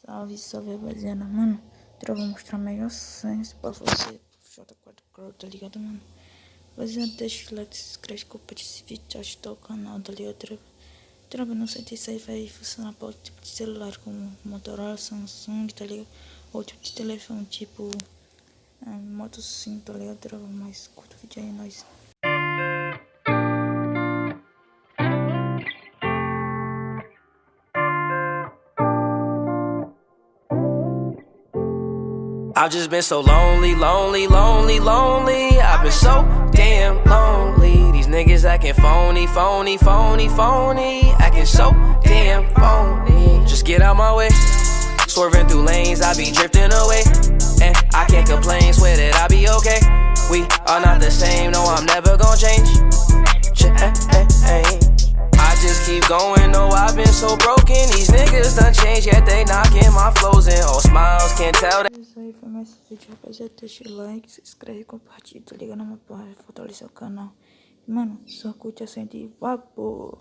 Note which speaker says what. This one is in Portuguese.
Speaker 1: Salve, salve, rapaziada, mano. Eu vou mostrar melhor senso pra você, J4 Crow, tá ligado, mano? Rapaziada, deixa o like, se inscreve, compartilha esse vídeo, ajuda o canal, tá ligado? Trava, não sei se isso aí vai funcionar pra outro tipo de celular, como Motorola, Samsung, tá ligado? Ou tipo de telefone, tipo Moto 5, tá ligado? Trava, mas curta o vídeo aí, nós.
Speaker 2: I've just been so lonely, lonely, lonely, lonely. I've been so damn lonely. These niggas acting phony, phony, phony, phony. Acting so damn phony. Just get out my way. Swerving through lanes, I be drifting away. And I can't complain, swear that I be okay. We are not the same, no, I'm never gonna change. I just keep going, no, I've been so broken. These niggas done changed, yet they knocking my flows in. All smiles, can't tell that.
Speaker 1: Isso aí foi mais esse vídeo, rapaziada. Deixa o like, se inscreve, compartilha, tá ligado? Fortalecer o canal. Mano, só curte assim de vapor.